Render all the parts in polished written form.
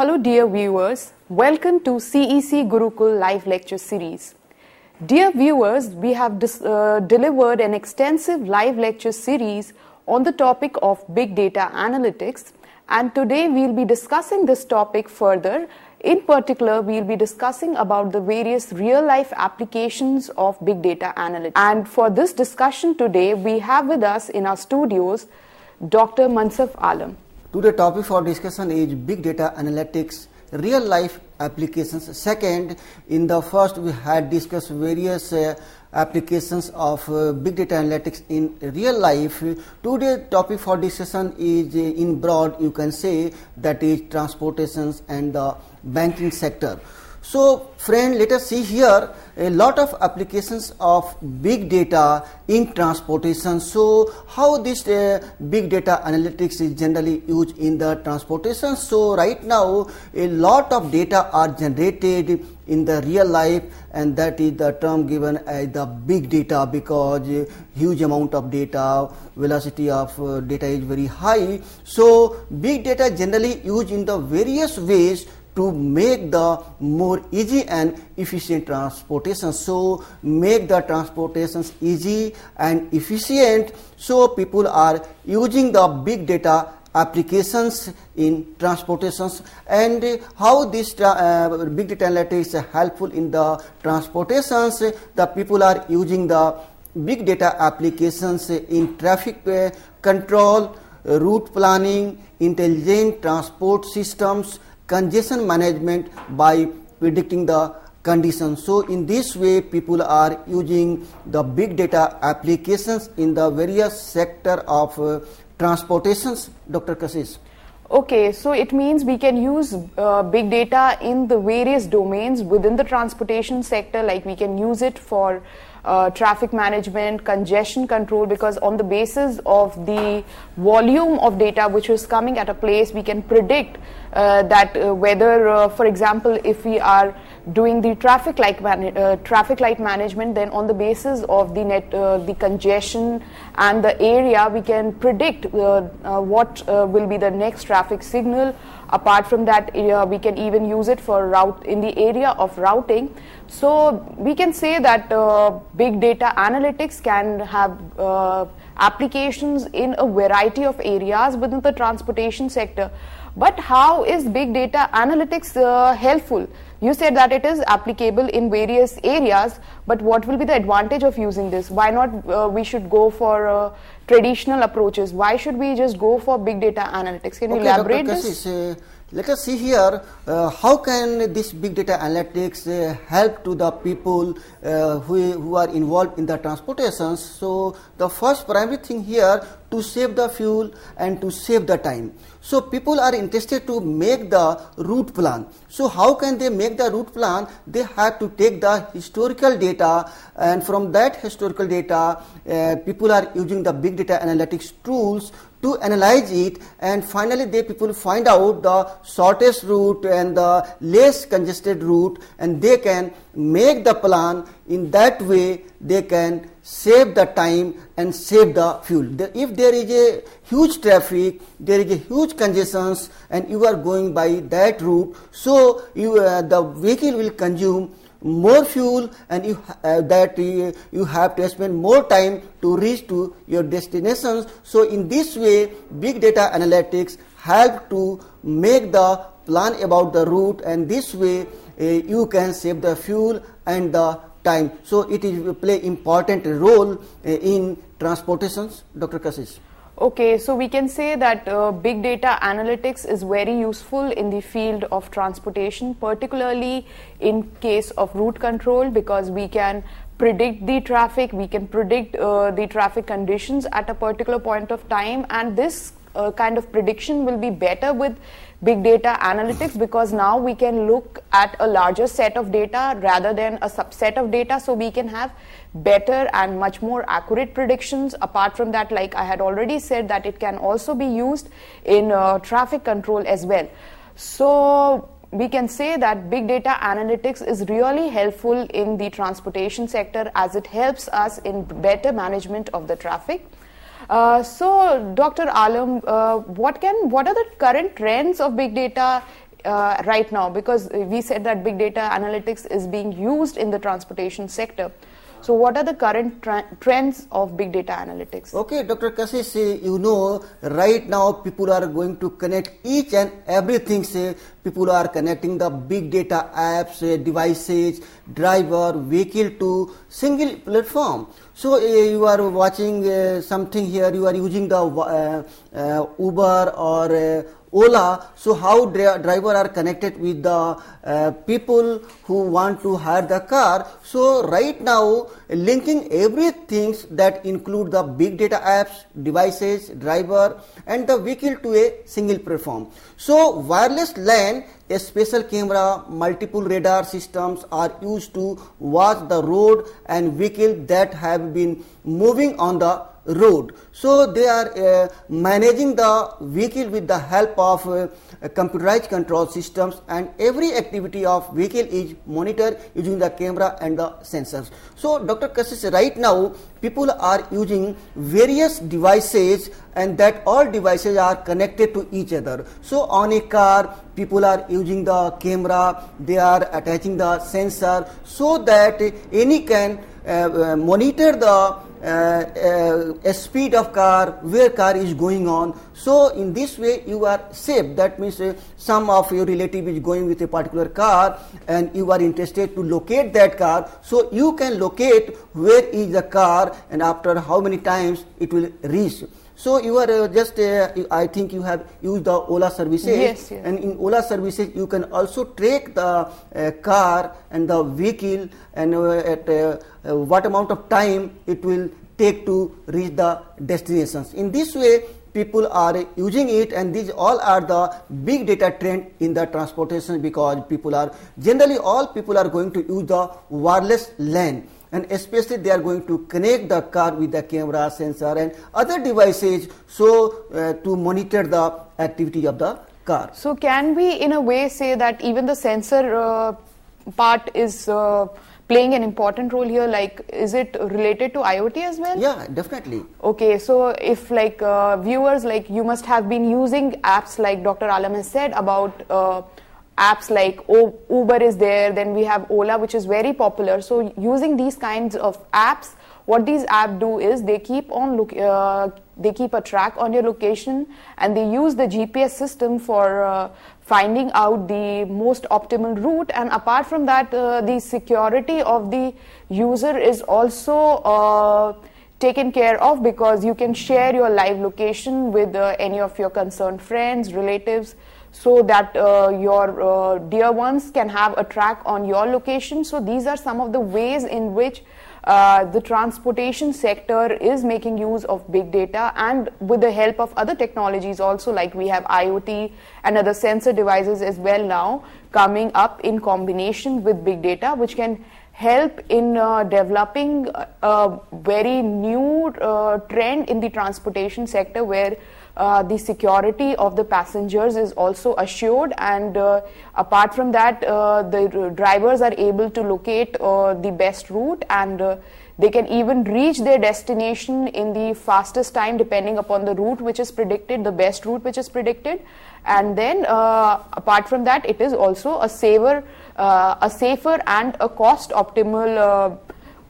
Hello dear viewers, welcome to CEC Gurukul live lecture series. Dear viewers, we have delivered an extensive live lecture series on the topic of big data analytics, and today we will be discussing this topic further. In particular, we will be discussing about the various real-life applications of big data analytics. And for this discussion today, we have with us in our studios Dr. Mansaf Alam. Today's topic for discussion is big data analytics, real life applications. Second, in the first we had discussed various applications of big data analytics in real life. Today's topic for discussion is in broad, you can say, that is transportations and the banking sector. So friend, let us see here a lot of applications of big data in transportation. So how this big data analytics is generally used in the transportation. So right now a lot of data are generated in the real life, and that is the term given as the big data, because huge amount of data, velocity of data is very high. So big data generally used in the various ways to make the more easy and efficient transportation. So make the transportations easy and efficient. So people are using the big data applications in transportations. And how this big data analytics is helpful in the transportations? The people are using the big data applications in traffic control, route planning, intelligent transport systems, congestion management by predicting the conditions. So in this way people are using the big data applications in the various sector of transportations. Dr. Kashish. Okay, so it means we can use big data in the various domains within the transportation sector, like we can use it for traffic management, congestion control, because on the basis of the volume of data which is coming at a place, we can predict that whether, for example, if we are doing the traffic light management, then on the basis of the congestion and the area, we can predict what will be the next traffic signal. Apart from that, we can even use it for in the area of routing. So we can say that big data analytics can have applications in a variety of areas within the transportation sector. But how is big data analytics helpful? You said that it is applicable in various areas, but what will be the advantage of using this? Why not we should go for traditional approaches? Why should we just go for big data analytics? Can you elaborate Dr. this? Kashish, let us see here how can this big data analytics help to the people who are involved in the transportations. So the first primary thing here, to save the fuel and to save the time. So people are interested to make the route plan. So how can they make the route plan? They have to take the historical data, and from that historical data people are using the big data analytics tools to analyze it, and finally people find out the shortest route and the less congested route, and they can make the plan. In that way they can save the time and save the fuel. If there is a huge traffic, there is a huge congestions, and you are going by that route, so the vehicle will consume more fuel, and you have to spend more time to reach to your destinations. So in this way big data analytics help to make the plan about the route, and this way you can save the fuel and the time. So it will play important role in transportations. Dr. Kashish. Okay, so we can say that big data analytics is very useful in the field of transportation, particularly in case of route control, because we can predict the traffic, we can predict the traffic conditions at a particular point of time, and this kind of prediction will be better with big data analytics, because now we can look at a larger set of data rather than a subset of data, so we can have better and much more accurate predictions. Apart from that, like I had already said, that it can also be used in traffic control as well. So we can say that big data analytics is really helpful in the transportation sector, as it helps us in better management of the traffic. So Dr. Alam, what are the current trends of big data right now? Because we said that big data analytics is being used in the transportation sector. So what are the current trends of big data analytics? Okay, Dr. Kashish, you know, right now people are going to connect each and everything. Say, people are connecting the big data apps, devices, driver, vehicle to single platform. So you are watching something here, you are using the Uber or Ola. So how driver are connected with the people who want to hire the car. So right now linking everything that include the big data apps, devices, driver and the vehicle to a single platform. So wireless LAN, a special camera, multiple radar systems are used to watch the road and vehicle that have been moving on the road. So they are managing the vehicle with the help of computerized control systems, and every activity of vehicle is monitored using the camera and the sensors. So Dr. Kashish, right now people are using various devices, and that all devices are connected to each other. So on a car people are using the camera, they are attaching the sensor so that any can monitor the speed of car, where car is going on. So in this way you are safe. That means some of your relative is going with a particular car and you are interested to locate that car, so you can locate where is the car and after how many times it will reach. So you are just, I think you have used the Ola services. Yes, yes. And in Ola services you can also track the car and the vehicle and at what amount of time it will take to reach the destinations. In this way people are using it, and these all are the big data trend in the transportation, because people are generally all people are going to use the wireless LAN. And especially they are going to connect the car with the camera, sensor and other devices, so to monitor the activity of the car. So can we in a way say that even the sensor part is playing an important role here? Like, is it related to IoT as well? Yeah, definitely. Okay, so if like viewers, like you must have been using apps like Dr. Alam has said about apps like Uber is there, then we have Ola, which is very popular. So using these kinds of apps, what these apps do is they keep on they keep a track on your location, and they use the GPS system for finding out the most optimal route. And apart from that, the security of the user is also taken care of, because you can share your live location with any of your concerned friends, relatives, so that your dear ones can have a track on your location. So these are some of the ways in which the transportation sector is making use of big data, and with the help of other technologies also, like we have IoT and other sensor devices as well now coming up in combination with big data, which can help in developing a very new trend in the transportation sector, where the security of the passengers is also assured, and apart from that the drivers are able to locate the best route, and they can even reach their destination in the fastest time depending upon the route which is predicted, the best route which is predicted. And then apart from that, it is also a safer and a cost optimal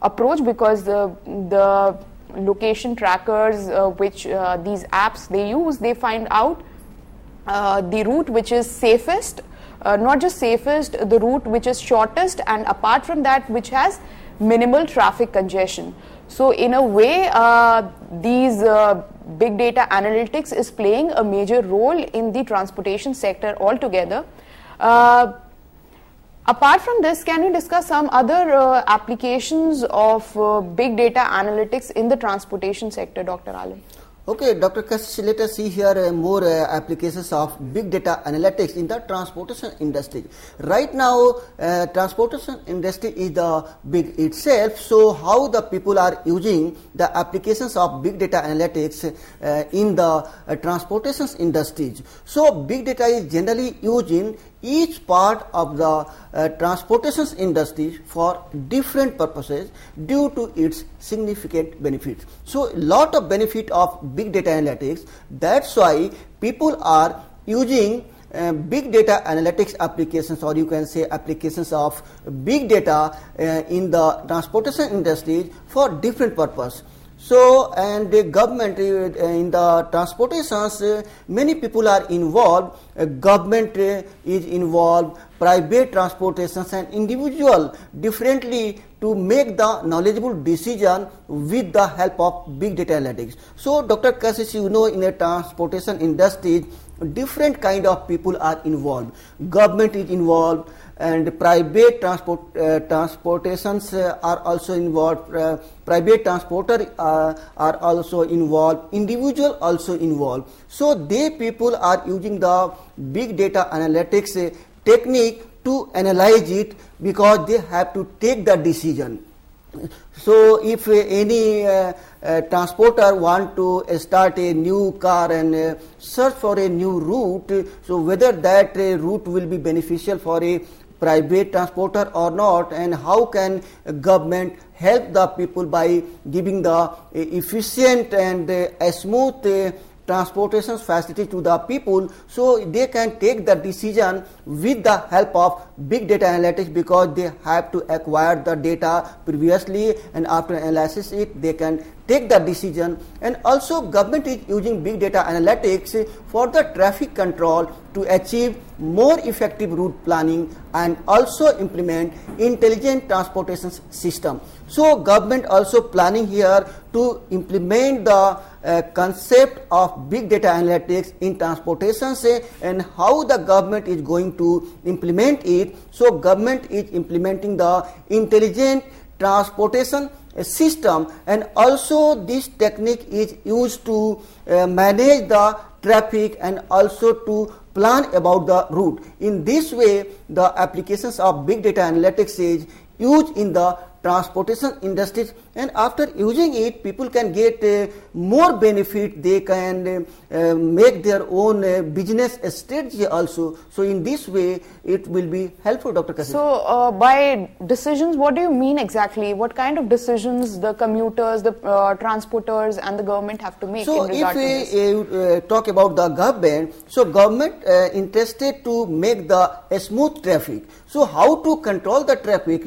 approach, because the location trackers which these apps they use, they find out the route which is safest, not just safest, the route which is shortest, and apart from that which has minimal traffic congestion. So in a way these big data analytics is playing a major role in the transportation sector altogether. Apart from this, can you discuss some other applications of big data analytics in the transportation sector, Dr. Alam? Okay, Dr. Kashish, let us see here more applications of big data analytics in the transportation industry. Right now, transportation industry is the big itself. So, how the people are using the applications of big data analytics in the transportation industries. So, big data is generally used in each part of the transportation industry for different purposes due to its significant benefits. So, lot of benefit of big data analytics. That's why people are using big data analytics applications, or you can say applications of big data in the transportation industry for different purpose. So, and the government in the transportations, many people are involved. Government is involved, private transportations and individual differently to make the knowledgeable decision with the help of big data analytics. So, Dr. Kashish, you know, in a transportation industry, different kind of people are involved. Government is involved, and private transportations are also involved. Private transporter are also involved. Individual also involved. So they people are using the big data analytics technique to analyze it, because they have to take the decision. So if any transporter want to start a new car and search for a new route, so whether that route will be beneficial for a private transporter or not, and how can government help the people by giving the efficient and smooth transportation facility to the people, so they can take the decision with the help of big data analytics, because they have to acquire the data previously, and after analysis it they can take the decision. And also government is using big data analytics for the traffic control to achieve more effective route planning and also implement intelligent transportation system. So government also planning here to implement the concept of big data analytics in transportation, and how the government is going to implement it. So government is implementing the intelligent transportation system, and also this technique is used to manage the traffic and also to plan about the route. In this way, the applications of big data analytics is used in the transportation industries, and after using it, people can get more benefit. They can make their own business strategy also. So in this way, it will be helpful, Dr. Kashish. So by decisions, what do you mean exactly? What kind of decisions the commuters, the transporters and the government have to make in regard to this? So if we talk about the government, so government interested to make the smooth traffic. So how to control the traffic?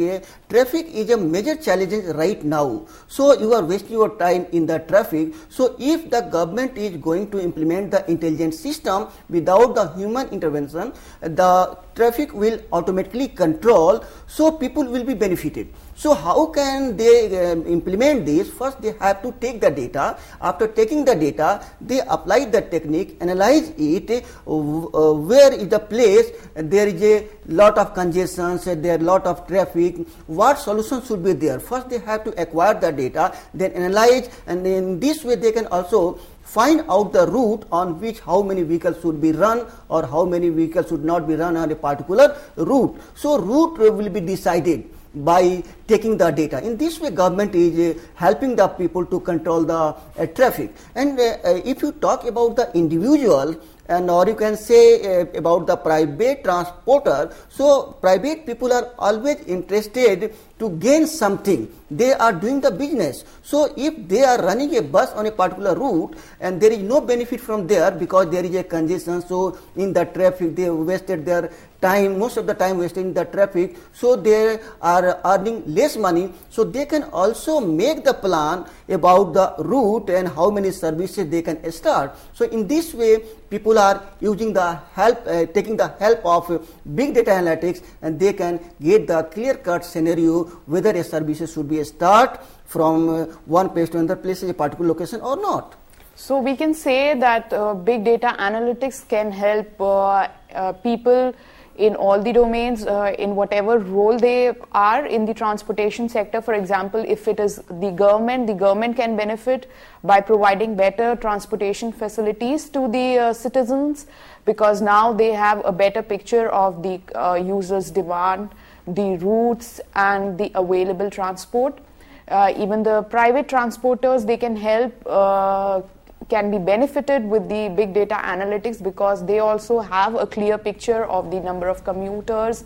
Traffic is a major challenge right now. So you are wasting your time in the traffic. So if the government is going to implement the intelligent system without the human intervention, the traffic will automatically control, so people will be benefited. So how can they implement this? First they have to take the data. After taking the data, they apply the technique, analyze it, where is the place there is a lot of congestions, there are lot of traffic, what solution should be there. First they have to acquire the data, then analyze, and in this way they can also find out the route on which how many vehicles should be run or how many vehicles should not be run on a particular route. So route will be decided by taking the data. In this way, government is helping the people to control the traffic. And if you talk about the individual, and or you can say about the private transporter, so private people are always interested to gain something. They are doing the business. So if they are running a bus on a particular route and there is no benefit from there because there is a congestion, so in the traffic they wasted their time, most of the time wasted in the traffic, so they are earning less money. So they can also make the plan about the route and how many services they can start. So in this way, people are using the help, taking the help of big data analytics, and they can get the clear-cut scenario whether a service should be start from one place to another place, a particular location or not. So we can say that big data analytics can help people in all the domains, in whatever role they are in the transportation sector. For example, if it is the government can benefit by providing better transportation facilities to the citizens, because now they have a better picture of the users' demand, the routes and the available transport. Even the private transporters, they can help, can be benefited with the big data analytics, because they also have a clear picture of the number of commuters,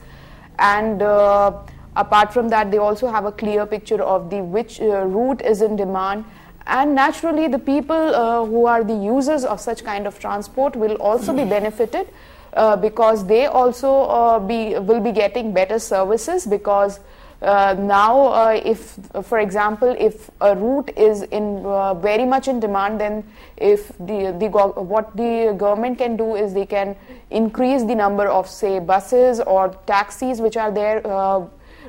and apart from that they also have a clear picture of the which route is in demand. And naturally the people who are the users of such kind of transport will also be benefited, because they also will be getting better services, because now if, for example, if a route is in very much in demand, then if what the government can do is they can increase the number of, say, buses or taxis which are there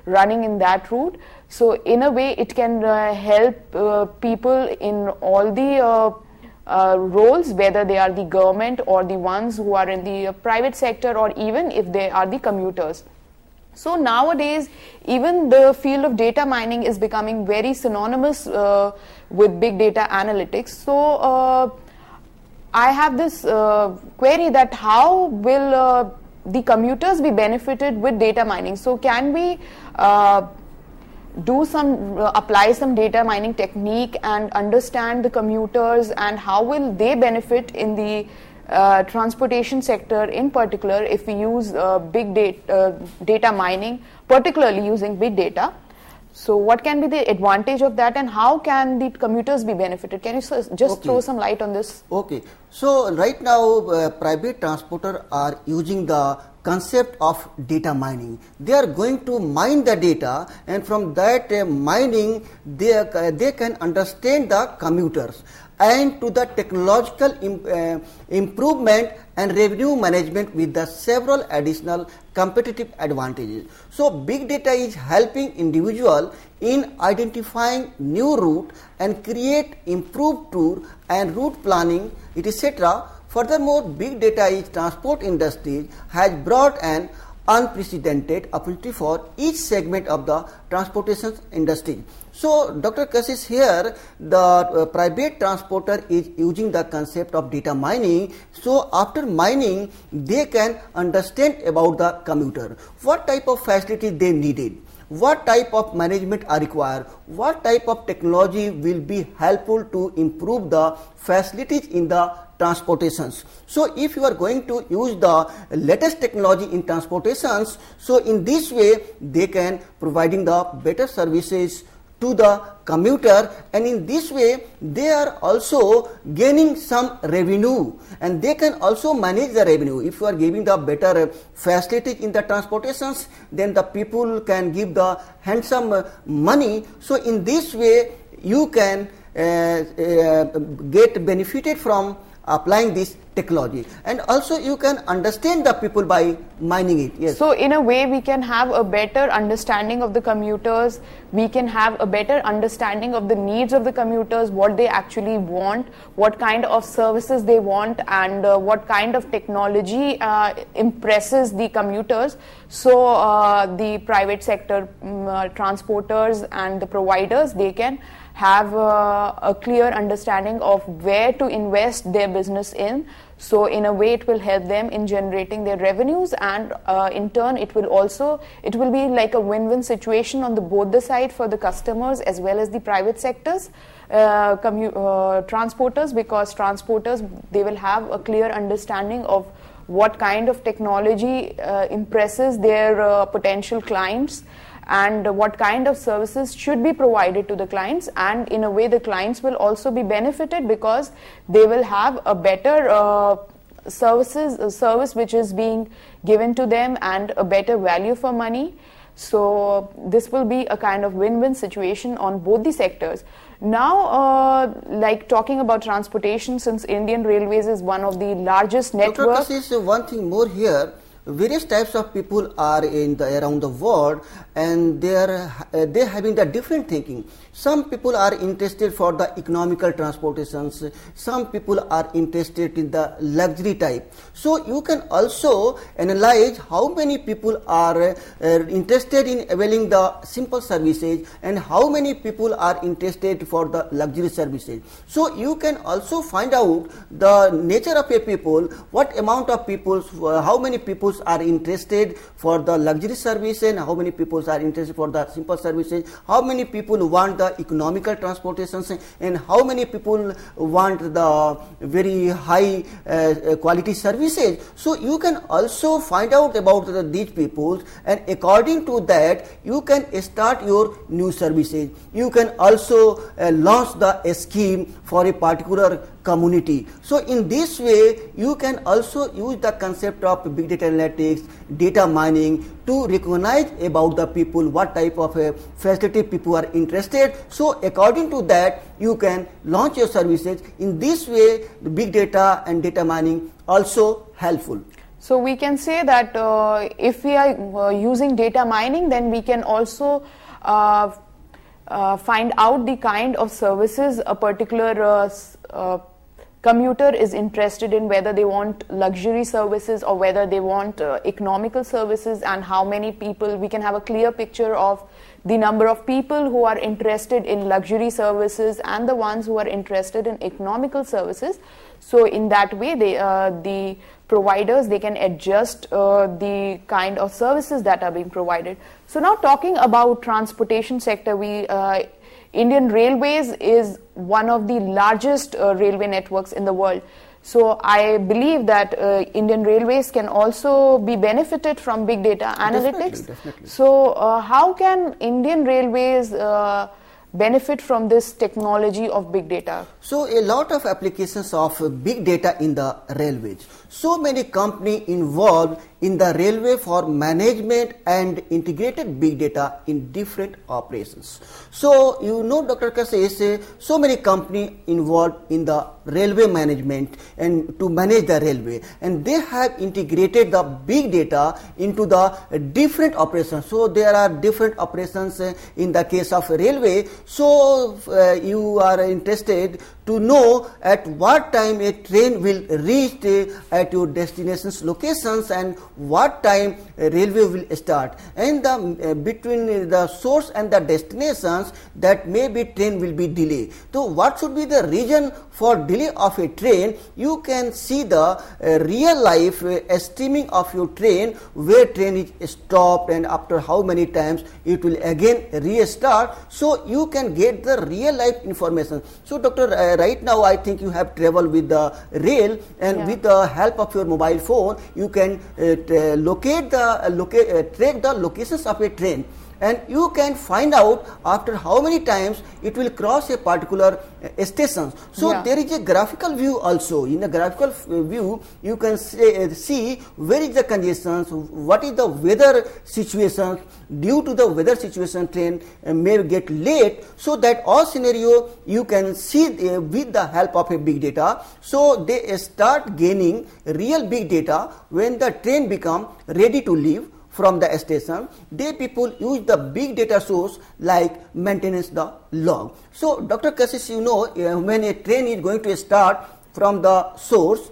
running in that route. So in a way it can help people in all the roles, whether they are the government or the ones who are in the private sector, or even if they are the commuters. So nowadays, even the field of data mining is becoming very synonymous with big data analytics. So I have this query that how will the commuters be benefited with data mining? So can we apply some data mining technique and understand the commuters, and how will they benefit in the transportation sector in particular if we use big data mining, particularly using big data? So what can be the advantage of that, and how can the commuters be benefited? Can you just throw some light on this? Okay. So right now private transporters are using the concept of data mining. They are going to mine the data, and from that mining they can understand the commuters, and to the technological improvement and revenue management with the several additional competitive advantages. So big data is helping individual in identifying new route and create improved tour and route planning, etc. Furthermore, big data is transport industry has brought an unprecedented opportunity for each segment of the transportation industry. So, Dr. Kashish, here the private transporter is using the concept of data mining. So, after mining, they can understand about the commuter, what type of facility they needed, what type of management are required, what type of technology will be helpful to improve the facilities in the transportations. So if you are going to use the latest technology in transportations, so in this way they can providing the better services to the commuter, and in this way they are also gaining some revenue, and they can also manage the revenue. If you are giving the better facility in the transportations, then the people can give the handsome money. So in this way you can get benefited from applying this technology, and also you can understand the people by mining it. Yes. So in a way we can have a better understanding of the commuters, we can have a better understanding of the needs of the commuters, what they actually want, what kind of services they want, and what kind of technology impresses the commuters. So the private sector transporters and the providers, they can have a clear understanding of where to invest their business in. So in a way it will help them in generating their revenues, and in turn it will be like a win-win situation on both the side for the customers as well as the private sectors, transporters, because transporters, they will have a clear understanding of what kind of technology impresses their potential clients, and what kind of services should be provided to the clients, and in a way the clients will also be benefited because they will have a better service which is being given to them and a better value for money. So this will be a kind of win-win situation on both the sectors. Now, like talking about transportation, since Indian Railways is one of the largest networks. Dr. Kashish, one thing more here. Various types of people are around the world, and they having the different thinking. Some people are interested for the economical transportations. Some people are interested in the luxury type. So you can also analyze how many people are interested in availing the simple services, and how many people are interested for the luxury services. So you can also find out the nature of a people, what amount of people, how many people are interested for the luxury service, and how many people are interested for the simple services, how many people want the economical transportations, and how many people want the very high quality services. So you can also find out about these people, and according to that you can start your new services. You can also launch the scheme for a particular community. So in this way, you can also use the concept of big data analytics, data mining to recognize about the people, what type of facility people are interested. So according to that, you can launch your services. In this way, the big data and data mining also helpful. So we can say that if we are using data mining, then we can also find out the kind of services a particular commuter is interested in, whether they want luxury services or whether they want economical services, and how many people. We can have a clear picture of the number of people who are interested in luxury services and the ones who are interested in economical services. So in that way, the providers, they can adjust the kind of services that are being provided. So now talking about transportation sector, Indian Railways is one of the largest railway networks in the world. So I believe that Indian Railways can also be benefited from big data analytics. Definitely. So how can Indian Railways benefit from this technology of big data? So a lot of applications of big data in the railways. So many companies involved in the railway for management and integrated big data in different operations. So you know, Dr. Kasese, so many companies involved in the railway management and to manage the railway, and they have integrated the big data into the different operations. So there are different operations in the case of railway. So you are interested to know at what time a train will reach at your destination's locations and what time railway will start, and between the source and the destinations, that maybe train will be delayed. So what should be the reason for delay of a train? You can see the real life estimating of your train, where train is stopped and after how many times it will again restart. So you can get the real life information. So Doctor, right now I think you have traveled with the rail, and with the help of your mobile phone you can track the locations of a train, and you can find out after how many times it will cross a particular station. So there is a graphical view also. In a graphical view, you can see where is the congestion, what is the weather situation. Due to the weather situation, train may get late. So that all scenario you can see with the help of a big data. So they start gaining real big data when the train become ready to leave from the station. They people use the big data source like maintenance the log. So Dr. Kassis, you know, when a train is going to start from the source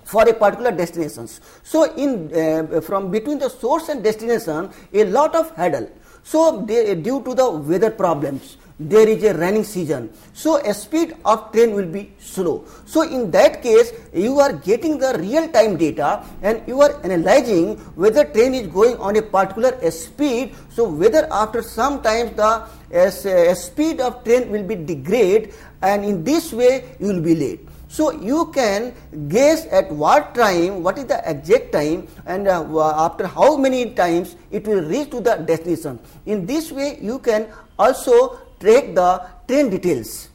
for a particular destinations, so in from between the source and destination a lot of hurdle. So due to the weather problems, there is a rainy season, so a speed of train will be slow. So in that case, you are getting the real time data and you are analyzing whether train is going on a particular speed. So whether after some time the speed of train will be degrade, and in this way you will be late. So you can guess at what time, what is the exact time, and after how many times it will reach to the destination. In this way you can also track the train details.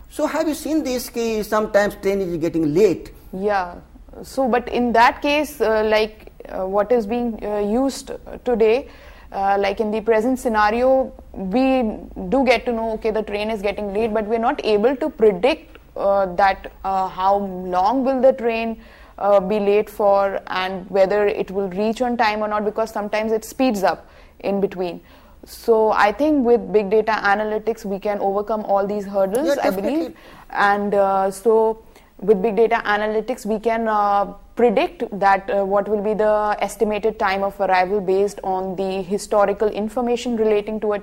So have you seen this case? Sometimes train is getting late. Yeah. So but in that case, what is being used today, like in the present scenario, we do get to know, okay, the train is getting late, but we're not able to predict that how long will the train be late for, and whether it will reach on time or not, because sometimes it speeds up in between. So I think with big data analytics we can overcome all these hurdles, I believe. And so with big data analytics we can predict that what will be the estimated time of arrival based on the historical information relating to a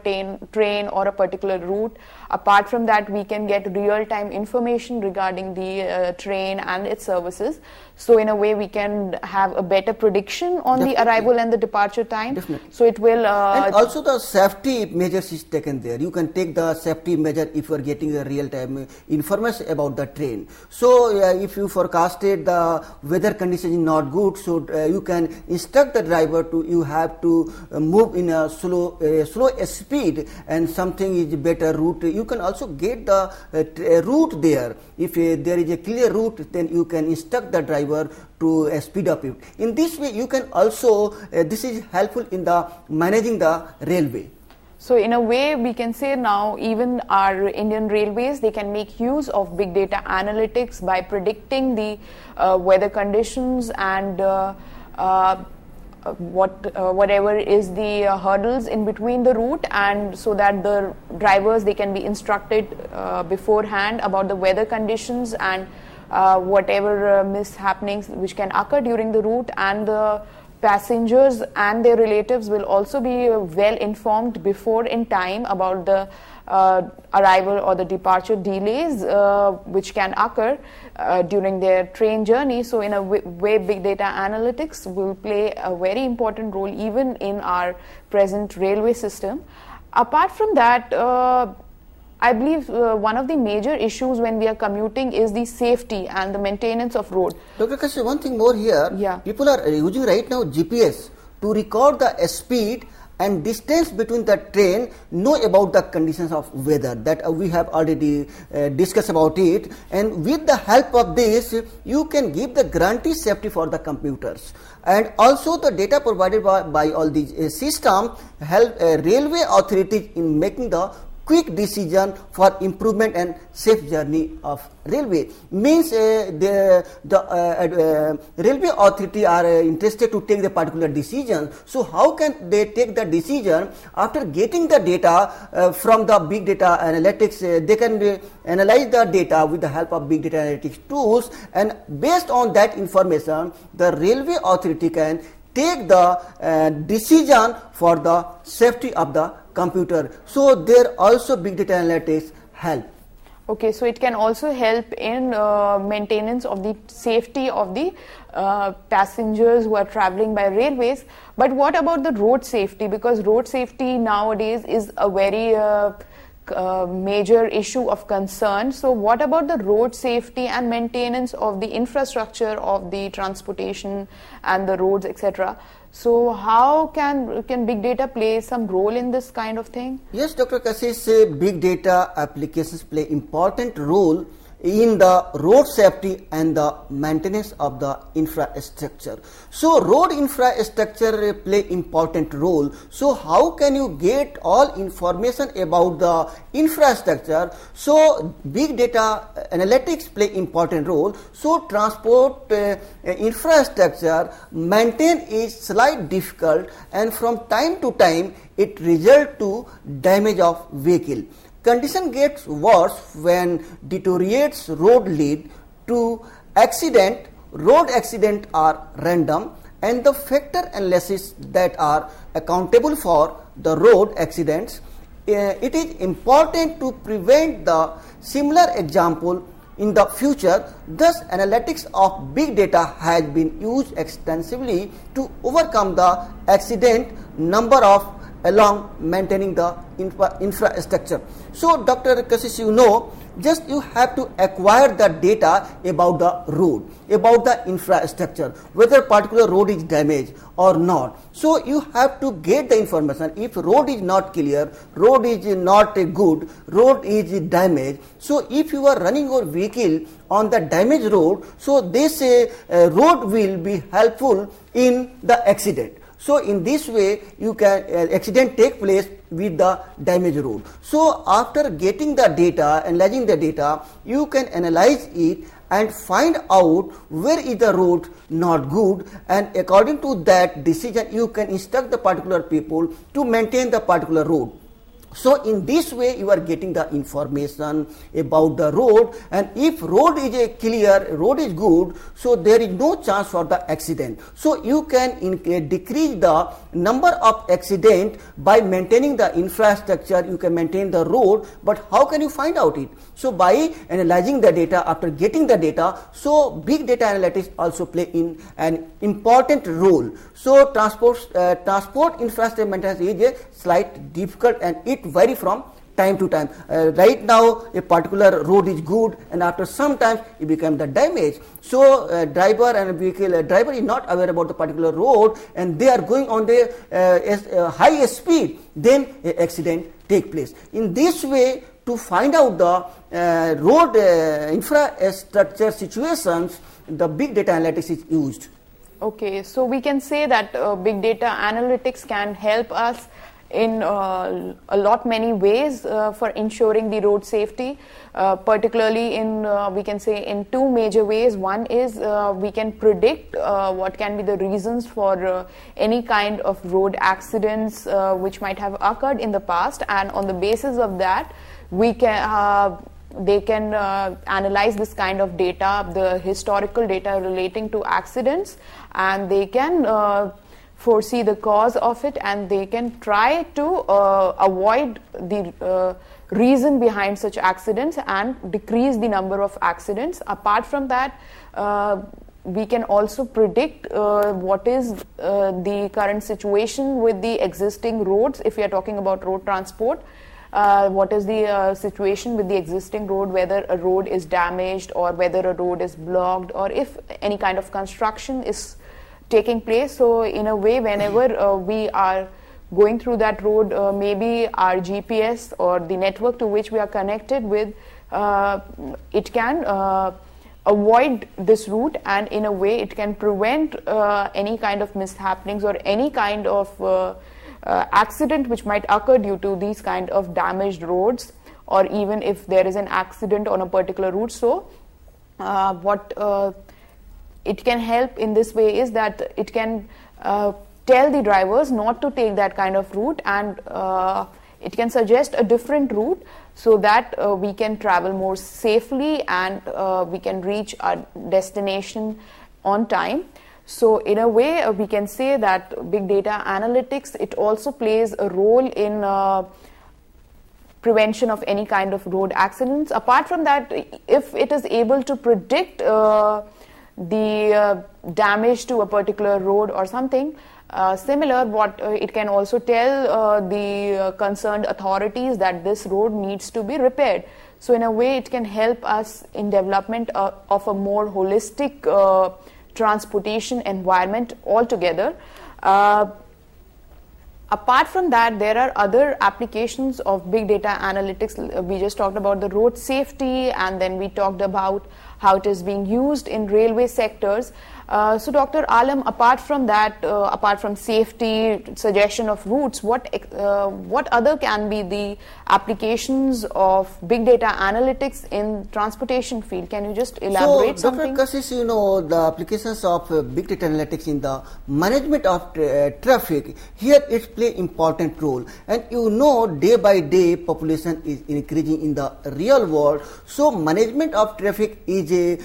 train or a particular route. Apart from that, we can get real-time information regarding the train and its services. So in a way, we can have a better prediction on the arrival and the departure time. So it will. And also the safety measures is taken there. You can take the safety measure if you are getting a real-time information about the train. So if you forecasted the weather condition is not good, so you can instruct the driver to you have to move in a slow speed, and something is better route. You can also get the route there. If there is a clear route, then you can instruct the driver to speed up it. In this way, you can also this is helpful in the managing the railway. So in a way, we can say now even our Indian railways, they can make use of big data analytics by predicting the weather conditions and whatever is the hurdles in between the route, and so that the drivers, they can be instructed beforehand about the weather conditions and whatever mishappenings which can occur during the route, and the passengers and their relatives will also be well informed before in time about the arrival or the departure delays which can occur during their train journey. So in a way, big data analytics will play a very important role even in our present railway system. Apart from that, I believe one of the major issues when we are commuting is the safety and the maintenance of road. Dr. Kashi, one thing more here. Yeah. People are using right now GPS to record the speed and distance between the train, know about the conditions of weather that we have already discussed about it, and with the help of this you can give the guaranteed safety for the computers. And also the data provided by all these systems help railway authorities in making the quick decision for improvement and safe journey of railway. Means the railway authority are interested to take the particular decision. So how can they take the decision? After getting the data from the big data analytics, they can analyze the data with the help of big data analytics tools, and based on that information, the railway authority can take the decision for the safety of the computer. So there also big data analytics help. Okay, so it can also help in maintenance of the safety of the passengers who are traveling by railways. But what about the road safety? Because road safety nowadays is a very major issue of concern. So what about the road safety and maintenance of the infrastructure of the transportation and the roads, etc.? So how can big data play some role in this kind of thing? Yes, Dr. Kashish, big data applications play important role in the road safety and the maintenance of the infrastructure. So road infrastructure play important role. So how can you get all information about the infrastructure? So big data analytics play important role. So transport infrastructure maintain is slightly difficult, and from time to time it result to damage of vehicle. Condition gets worse when deteriorates road lead to accident. Road accident are random, and the factor analysis that are accountable for the road accidents. It is important to prevent the similar example in the future. Thus, analytics of big data has been used extensively to overcome the accident number of along maintaining the infrastructure. So Dr. Kashish, just you have to acquire the data about the road, about the infrastructure, whether particular road is damaged or not. So you have to get the information. If road is not clear, road is not good, road is damaged. So if you are running your vehicle on the damaged road, so this road will be helpful in the accident. So in this way, you can accident take place with the damaged road. So after getting the data, analyzing the data, you can analyze it and find out where is the road not good, and according to that decision, you can instruct the particular people to maintain the particular road. So in this way you are getting the information about the road, and if road is a clear, road is good, so there is no chance for the accident. So you can decrease the number of accident by maintaining the infrastructure, you can maintain the road, but how can you find out it? So by analyzing the data, after getting the data, so big data analytics also play in an important role. So transport infrastructure maintenance is a slight difficult and it vary from time to time. Right now a particular road is good and after some time it becomes the damage. So driver and vehicle driver is not aware about the particular road and they are going on the high speed, then an accident take place. In this way, to find out the road infrastructure situations, the big data analytics is used. Okay, so we can say that big data analytics can help us in a lot many ways for ensuring the road safety, particularly in we can say in two major ways. One is we can predict what can be the reasons for any kind of road accidents which might have occurred in the past, and on the basis of that we can they can analyze this kind of data, the historical data relating to accidents, and they can foresee the cause of it, and they can try to avoid the reason behind such accidents and decrease the number of accidents. Apart from that, we can also predict what is the current situation with the existing roads. If we are talking about road transport, what is the situation with the existing road, whether a road is damaged or whether a road is blocked, or if any kind of construction is taking place. So in a way, whenever we are going through that road, maybe our GPS or the network to which we are connected with, it can avoid this route, and in a way it can prevent any kind of mishappenings or any kind of accident which might occur due to these kind of damaged roads, or even if there is an accident on a particular route. So what it can help in this way is that it can tell the drivers not to take that kind of route, and it can suggest a different route so that we can travel more safely and we can reach our destination on time. So in a way, we can say that big data analytics, it also plays a role in prevention of any kind of road accidents. Apart from that, if it is able to predict the damage to a particular road or something similar, what it can also tell the concerned authorities that this road needs to be repaired. So in a way, it can help us in development of a more holistic transportation environment altogether. Apart from that, there are other applications of big data analytics. We just talked about the road safety, and then we talked about how it is being used in railway sectors. So Dr. Alam, apart from that, apart from safety, suggestion of routes, what other can be the applications of big data analytics in transportation field? Can you just elaborate something? Dr. Kashish, you know, the applications of big data analytics in the management of traffic, here it play important role. And you know, day by day population is increasing in the real world. So management of traffic is a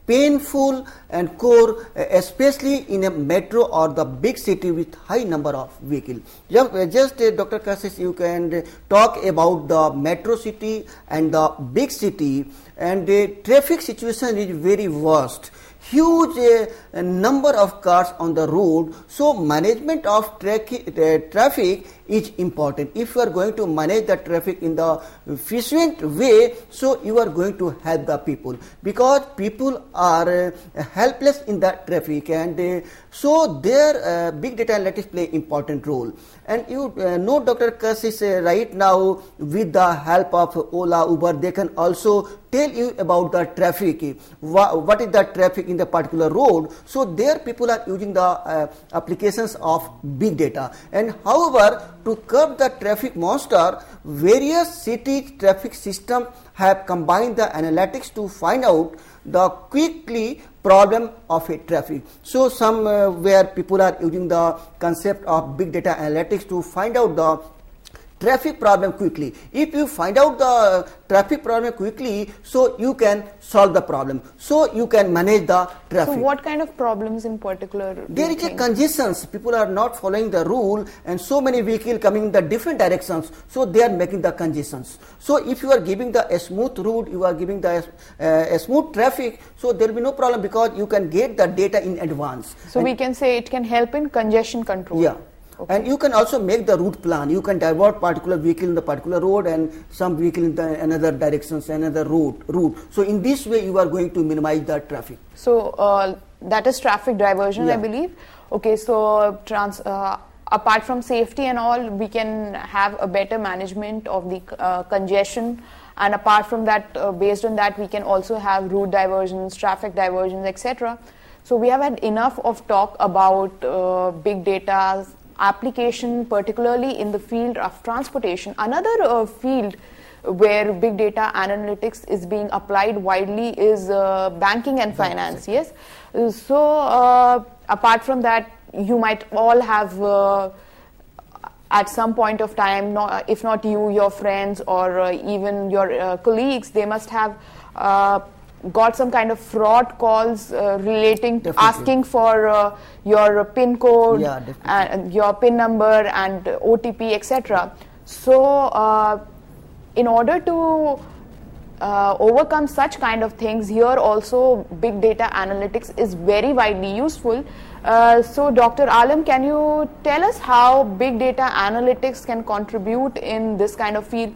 painful and core, especially in a metro or the big city with high number of vehicles. Just Dr. Kashish, you can talk about the metro city and the big city, and the traffic situation is very worst. Huge number of cars on the road, so management of traffic is important. If you are going to manage the traffic in the efficient way, so you are going to help the people, because people are helpless in the traffic, and so their big data analytics play important role. And you know, Dr. Kashish, right now with the help of Ola, Uber, they can also tell you about the traffic, what is the traffic in the particular road. So there people are using the applications of big data. And however, to curb the traffic monster, various city traffic systems have combined the analytics to find out the quickly problem of a traffic. So some where people are using the concept of big data analytics to find out the traffic problem quickly. If you find out the traffic problem quickly, so you can solve the problem, so you can manage the traffic. So what kind of problems in particular? There is a congestions. People are not following the rule, and so many vehicles coming in the different directions, so they are making the congestions. So if you are giving the a smooth route, you are giving the a smooth traffic, so there will be no problem because you can get the data in advance. So we can say it can help in congestion control. Yeah. Okay. And you can also make the route plan. You can divert particular vehicle in the particular road and some vehicle in the another directions, another route. So in this way, you are going to minimize the traffic. So that is traffic diversion, Yeah. I believe. Okay, so apart from safety and all, we can have a better management of the congestion. And apart from that, based on that, we can also have route diversions, traffic diversions, etc. So we have had enough of talk about big data application, particularly in the field of transportation. Another field where big data analytics is being applied widely is banking and finance. Yes. So apart from that, you might all have at some point of time, if not you, your friends or even your colleagues, they must have got some kind of fraud calls relating to asking for your PIN code, and your PIN number and OTP, etc. So in order to overcome such kind of things, here also big data analytics is very widely useful. So Dr. Alam, can you tell us how big data analytics can contribute in this kind of field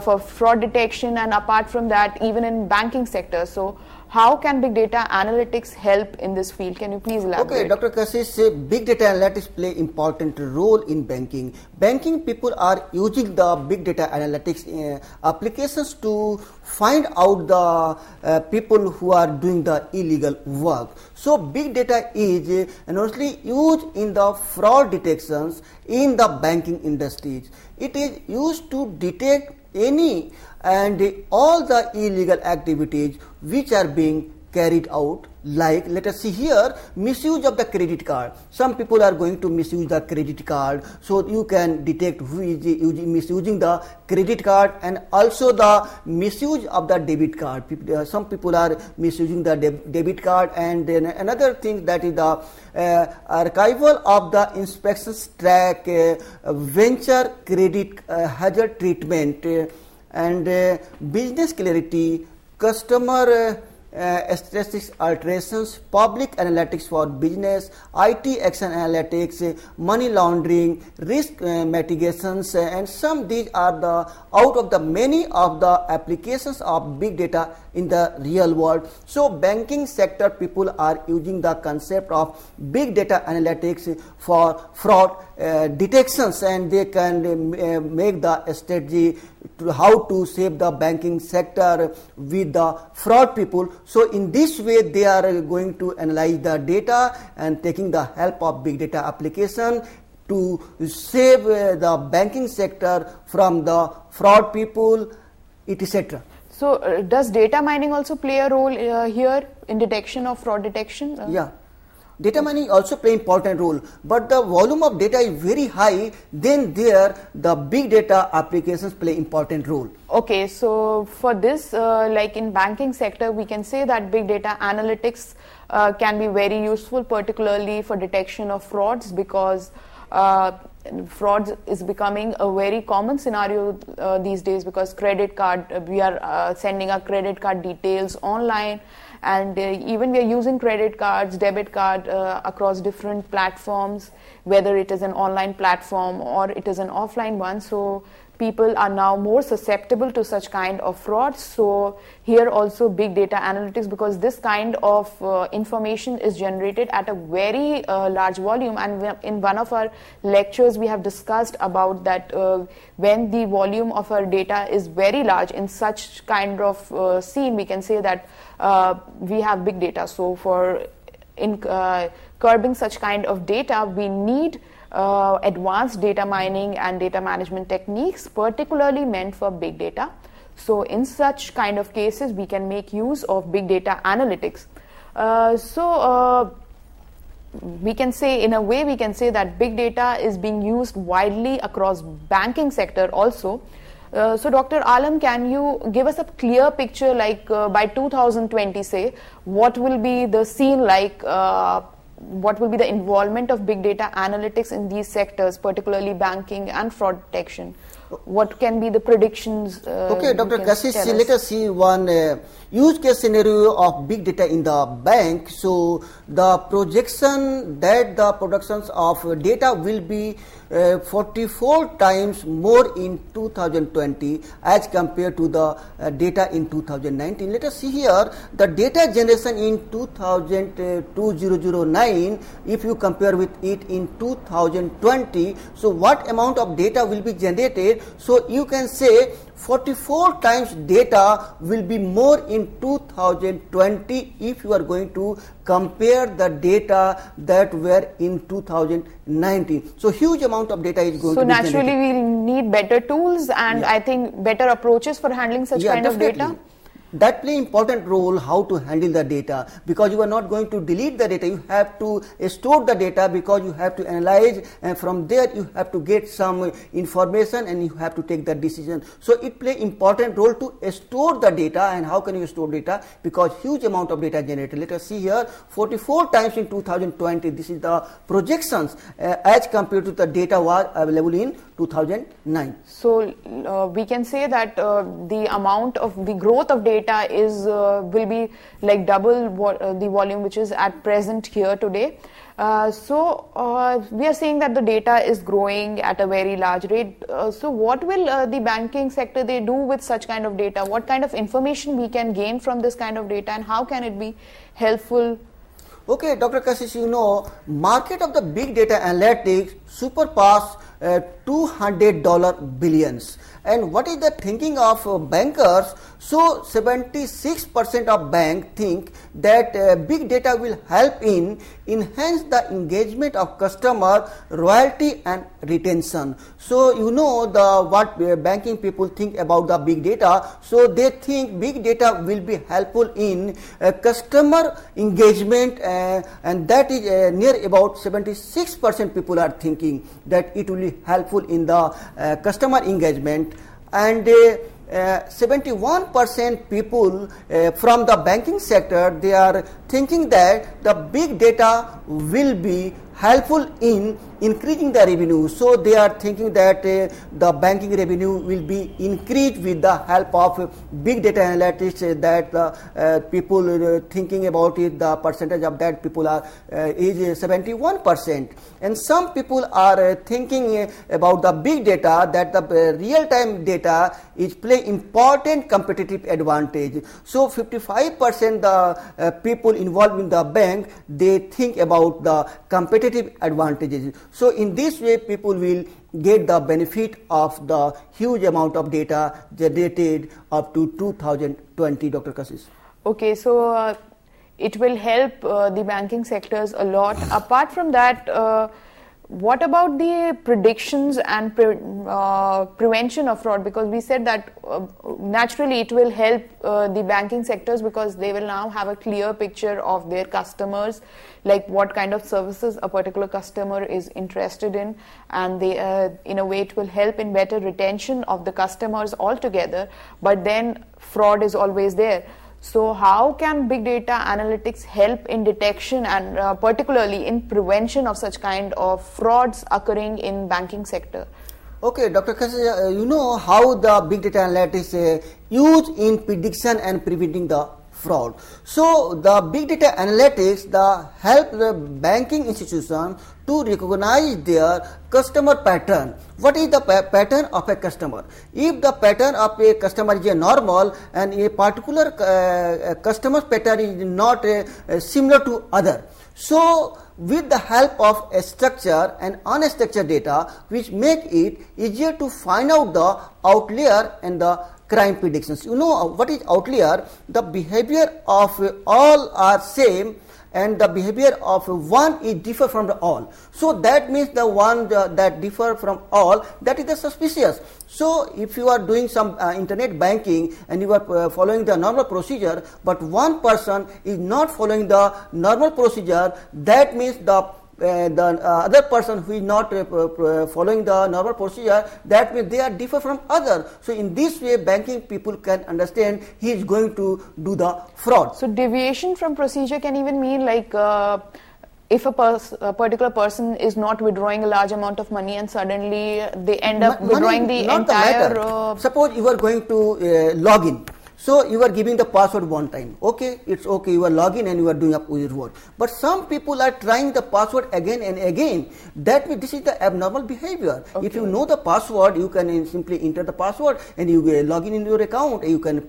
for fraud detection, and apart from that, even in banking sector? So how can big data analytics help in this field? Can you please elaborate? Okay, Dr. Kashish, big data analytics play important role in banking. Banking people are using the big data analytics applications to find out the people who are doing the illegal work. So big data is mostly used in the fraud detections in the banking industries. It is used to detect any and all the illegal activities which are being carried out, like let us see here, misuse of the credit card. Some people are going to misuse the credit card, so you can detect who is misusing the credit card, and also the misuse of the debit card. Some people are misusing the debit card. And then another thing, that is the archival of the inspections track, venture credit hazard treatment, and business clarity, customer statistics alterations, public analytics for business, IT action analytics, money laundering, risk mitigations, and some these are the out of the many of the applications of big data in the real world. So banking sector people are using the concept of big data analytics for fraud detections, and they can make the strategy to how to save the banking sector with the fraud people. So in this way, they are going to analyze the data and taking the help of big data application to save the banking sector from the fraud people, etc. So does data mining also play a role here in detection of fraud detection? Yeah. Data mining also play important role, but the volume of data is very high, then there the big data applications play important role. Okay, so for this, like in banking sector, we can say that big data analytics can be very useful, particularly for detection of frauds, because frauds is becoming a very common scenario these days, because credit card, we are sending our credit card details online, and even we are using credit cards, debit card across different platforms, whether it is an online platform or it is an offline one. So people are now more susceptible to such kind of frauds. So here also big data analytics, because this kind of information is generated at a very large volume, and in one of our lectures we have discussed about that when the volume of our data is very large in such kind of scene, we can say that we have big data. So for curbing such kind of data, we need advanced data mining and data management techniques, particularly meant for big data. So in such kind of cases, we can make use of big data analytics. So we can say, in a way, we can say that big data is being used widely across banking sector also. So Dr. Alam, can you give us a clear picture, like by 2020, say, what will be the scene like, what will be the involvement of big data analytics in these sectors, particularly banking and fraud detection? What can be the predictions? Okay, Dr. Kashish, let us see one use case scenario of big data in the bank. So the projection that the productions of data will be 44 times more in 2020 as compared to the data in 2019. Let us see here the data generation in 2009 if you compare with it in 2020. So what amount of data will be generated? So you can say 44 times data will be more in 2020 if you are going to compare the data that were in 2019. So huge amount of data is going to be generated. So naturally we need better tools and I think better approaches for handling such kind definitely. of data. That play important role how to handle the data, because you are not going to delete the data, you have to store the data, because you have to analyze, and from there you have to get some information and you have to take the decision. So it play important role to store the data. And how can you store data? Because huge amount of data generated. Let us see here 44 times in 2020. This is the projections as compared to the data was available in 2009. So we can say that the amount of the growth of data is will be like double the volume which is at present here today. So we are seeing that the data is growing at a very large rate. So what will the banking sector they do with such kind of data? What kind of information we can gain from this kind of data, and how can it be helpful? Okay, Dr. Kashish, you know, market of the big data analytics surpass $200 billions. And what is the thinking of bankers? So 76% of banks think that big data will help in enhance the engagement of customer, loyalty and retention. So you know what banking people think about the big data. So they think big data will be helpful in customer engagement, and that is near about 76% people are thinking that it will be helpful in the customer engagement. And 71% people from the banking sector, they are thinking that the big data will be helpful in increasing the revenue. So they are thinking that the banking revenue will be increased with the help of big data analytics, that people thinking about it, the percentage of that people are is 71%. And some people are thinking about the big data, that the real-time data is play important competitive advantage. So 55% the people involved in the bank, they think about the competitive advantages. So in this way people will get the benefit of the huge amount of data generated up to 2020, Dr. Kashish. Okay, so it will help the banking sectors a lot. Apart from that, what about the predictions and prevention of fraud? Because we said that naturally it will help the banking sectors, because they will now have a clear picture of their customers, like what kind of services a particular customer is interested in, and they in a way it will help in better retention of the customers altogether. But then fraud is always there. So how can big data analytics help in detection and particularly in prevention of such kind of frauds occurring in banking sector? Okay, Dr. Kashish, you know how the big data analytics used in prediction and preventing the fraud. So the big data analytics help the banking institution to recognize their customer pattern. What is the pattern of a customer? If the pattern of a customer is a normal and a particular customer pattern is not similar to other, so with the help of a structure and unstructured data, which make it easier to find out the outlier and the crime predictions. You know what is outlier? The behavior of all are same and the behavior of one is differ from the all. So that means the one that differ from all, that is the suspicious. So if you are doing some internet banking and you are following the normal procedure, but one person is not following the normal procedure, that means the other person who is not following the normal procedure, that means they are differ from other. So in this way, banking people can understand he is going to do the fraud. So deviation from procedure can even mean like if a particular person is not withdrawing a large amount of money and suddenly they end up withdrawing the entire. Suppose you are going to log in. So you are giving the password one time. Okay, it's okay. You are logging and you are doing up with your word. But some people are trying the password again and again. That means this is the abnormal behavior. Okay. If you know the password, you can simply enter the password and you log in your account. You can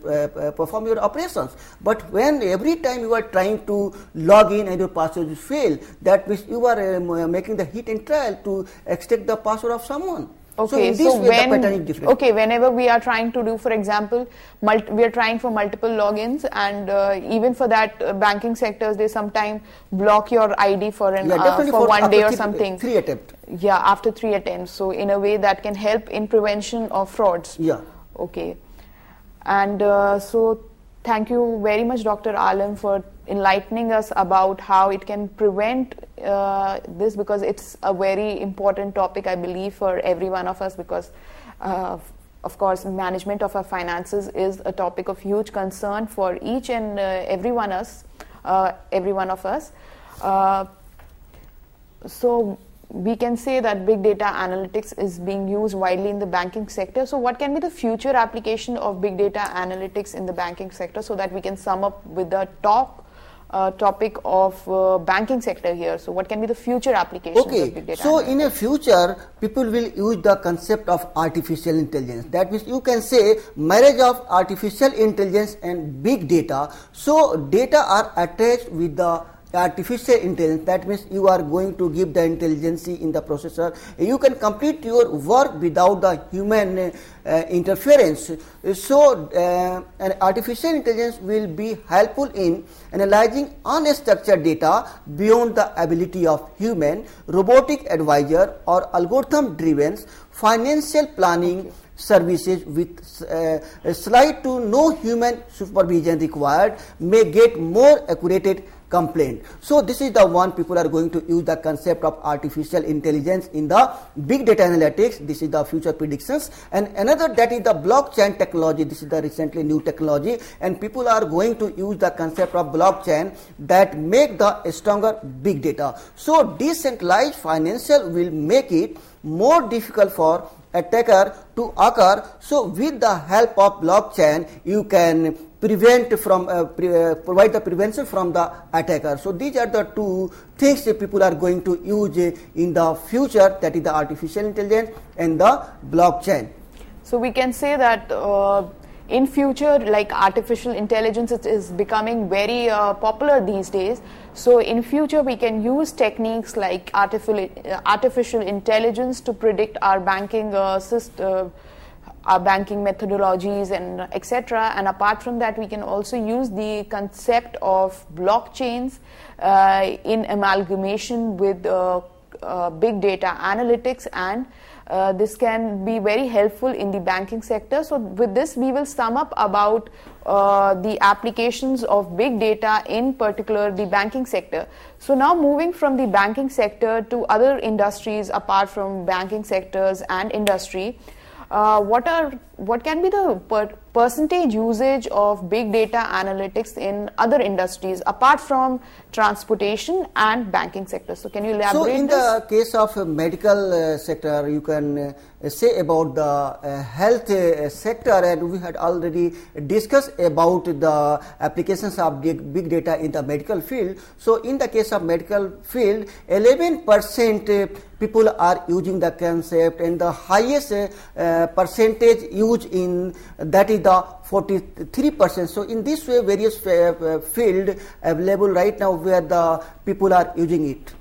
perform your operations. But when every time you are trying to log in and your password fail, that means you are making the hit and trial to extract the password of someone. Okay, so whenever we are trying to do, for example, we are trying for multiple logins, and even for that, banking sectors, they sometimes block your ID for one day or something. 3 attempts. Yeah, after 3 attempts. So in a way that can help in prevention of frauds. Yeah. Okay. And so thank you very much, Dr. Alam, for enlightening us about how it can prevent this, because it's a very important topic, I believe, for every one of us, because of course management of our finances is a topic of huge concern for each and every one of us. So we can say that big data analytics is being used widely in the banking sector. So what can be the future application of big data analytics in the banking sector, so that we can sum up with the topic of banking sector here? So what can be the future applications of big data so analytics? In a future, people will use the concept of artificial intelligence. That means you can say marriage of artificial intelligence and big data. So data are attached with the artificial intelligence. That means you are going to give the intelligence in the processor. You can complete your work without the human interference. So an artificial intelligence will be helpful in analyzing unstructured data beyond the ability of human, robotic advisor or algorithm driven financial planning services with slight to no human supervision required may get more accurate complaint. So this is the one people are going to use the concept of artificial intelligence in the big data analytics. This is the future predictions. And another, that is the blockchain technology. This is the recently new technology, and people are going to use the concept of blockchain that make the stronger big data. So decentralized financial will make it more difficult for attacker to occur. So with the help of blockchain, you can prevent from provide the prevention from the attacker. So these are the two things that people are going to use in the future, that is the artificial intelligence and the blockchain. So we can say that in future, like artificial intelligence is becoming very popular these days. So in future we can use techniques like artificial intelligence to predict our banking system, our banking methodologies and etc. And apart from that, we can also use the concept of blockchains in amalgamation with big data analytics, and this can be very helpful in the banking sector. So with this, we will sum up about the applications of big data, in particular the banking sector. So now moving from the banking sector to other industries apart from banking sectors and industry, what can be the percentage usage of big data analytics in other industries apart from transportation and banking sector? So can you elaborate? So in the case of medical sector, you can say about the health sector, and we had already discussed about the applications of big data in the medical field. So in the case of medical field, 11% people are using the concept, and the highest percentage used in that is the 43%. So in this way, various field available right now where the people are using it.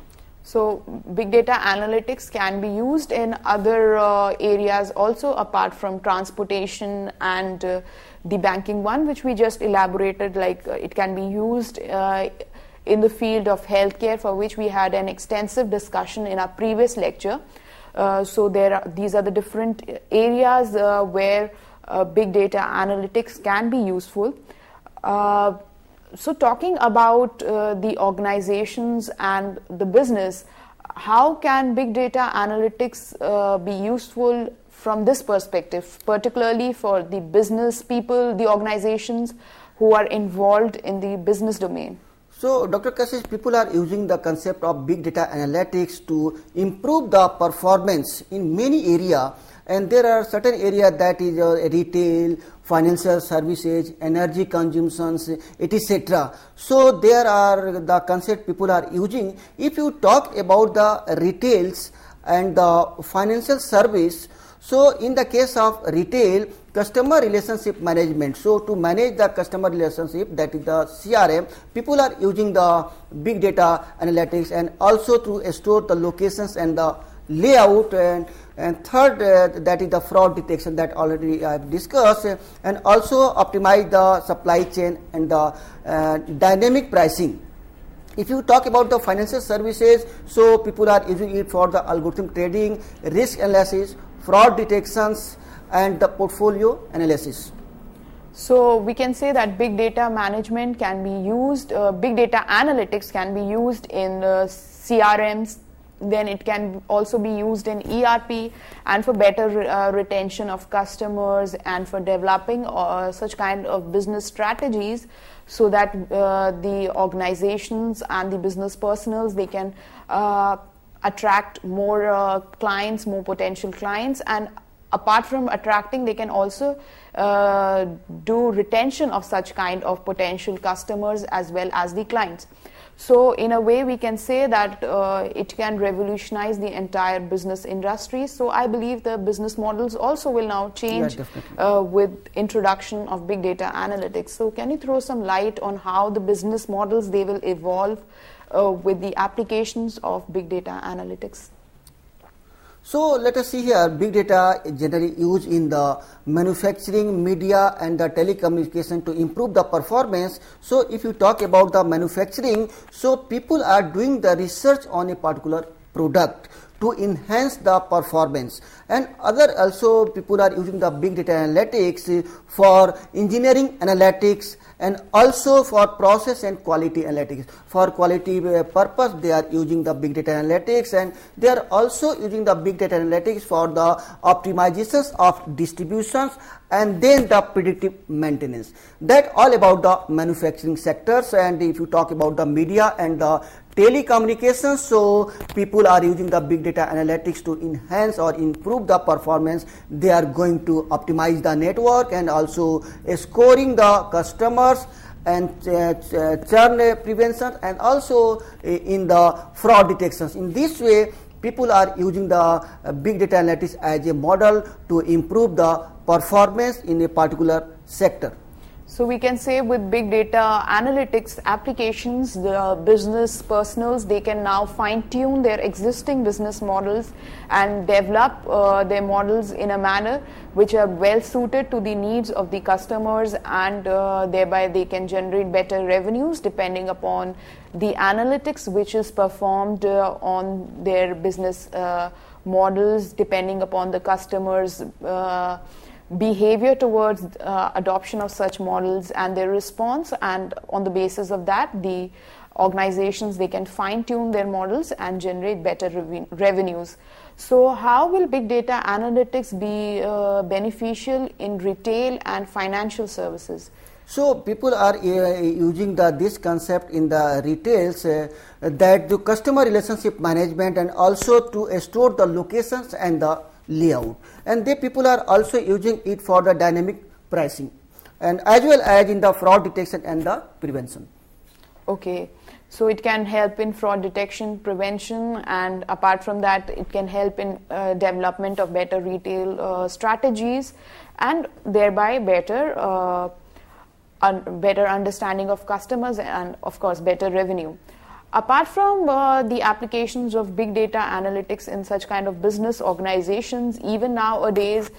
So big data analytics can be used in other areas also apart from transportation and the banking one, which we just elaborated, like it can be used in the field of healthcare, for which we had an extensive discussion in our previous lecture. So these are the different areas where big data analytics can be useful. So talking about the organizations and the business, how can big data analytics be useful from this perspective, particularly for the business people, the organizations who are involved in the business domain? So, Dr. Kashish, people are using the concept of big data analytics to improve the performance in many areas, and there are certain areas that is retail, financial services, energy consumptions, etc. So, there are the concept people are using. If you talk about the retails and the financial service, so in the case of retail, customer relationship management, so to manage the customer relationship, that is the CRM, people are using the big data analytics, and also to store the locations and the layout, and third that is the fraud detection that already I have discussed, and also optimize the supply chain and the dynamic pricing. If you talk about the financial services, so people are using it for the algorithm trading, risk analysis, fraud detections, and the portfolio analysis. So we can say that big data management can be used, big data analytics can be used in CRMs, then it can also be used in ERP, and for better retention of customers, and for developing such kind of business strategies, so that the organizations and the business personals, they can attract more clients, more potential clients, and apart from attracting, they can also do retention of such kind of potential customers as well as the clients. So in a way, we can say that it can revolutionize the entire business industry. So I believe the business models also will now change with introduction of big data analytics. So can you throw some light on how the business models, they will evolve with the applications of big data analytics? So let us see here, big data is generally used in the manufacturing, media, and the telecommunication to improve the performance. So if you talk about the manufacturing, so people are doing the research on a particular product to enhance the performance, and other also people are using the big data analytics for engineering analytics, and also for process and quality analytics. For quality purpose, they are using the big data analytics, and they are also using the big data analytics for the optimizations of distributions, and then the predictive maintenance. That all about the manufacturing sectors. And if you talk about the media and the telecommunications, so people are using the big data analytics to enhance or improve the performance. They are going to optimize the network, and also scoring the customers, and churn prevention, and also in the fraud detections. In this way, people are using the big data analytics as a model to improve the performance in a particular sector. So we can say with big data analytics applications, the business personals, they can now fine-tune their existing business models and develop their models in a manner which are well suited to the needs of the customers, and thereby they can generate better revenues depending upon the analytics which is performed on their business models, depending upon the customers' behavior towards adoption of such models and their response, and on the basis of that, the organizations, they can fine-tune their models and generate better revenues. So how will big data analytics be beneficial in retail and financial services? So people are using this concept in the retails, that the customer relationship management, and also to store the locations and the layout, and they people are also using it for the dynamic pricing, and as well as in the fraud detection and the prevention. Okay, so it can help in fraud detection, prevention, and apart from that, it can help in development of better retail strategies, and thereby better understanding of customers, and of course better revenue. Apart from the applications of big data analytics in such kind of business organizations, even nowadays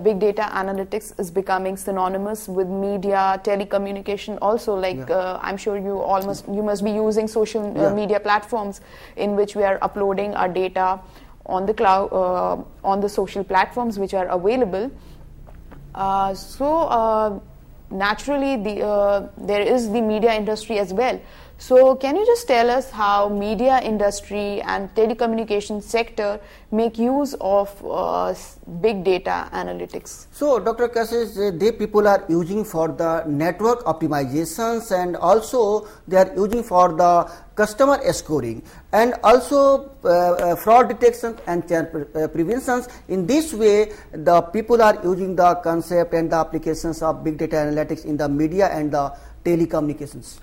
big data analytics is becoming synonymous with media, telecommunication also. Like I'm sure you must be using social media platforms in which we are uploading our data on the cloud, on the social platforms which are available. Naturally there is the media industry as well. So can you just tell us how media industry and telecommunication sector make use of big data analytics? So Dr. Kashish, they people are using for the network optimizations, and also they are using for the customer scoring, and also fraud detection and preventions. In this way, the people are using the concept and the applications of big data analytics in the media and the telecommunications.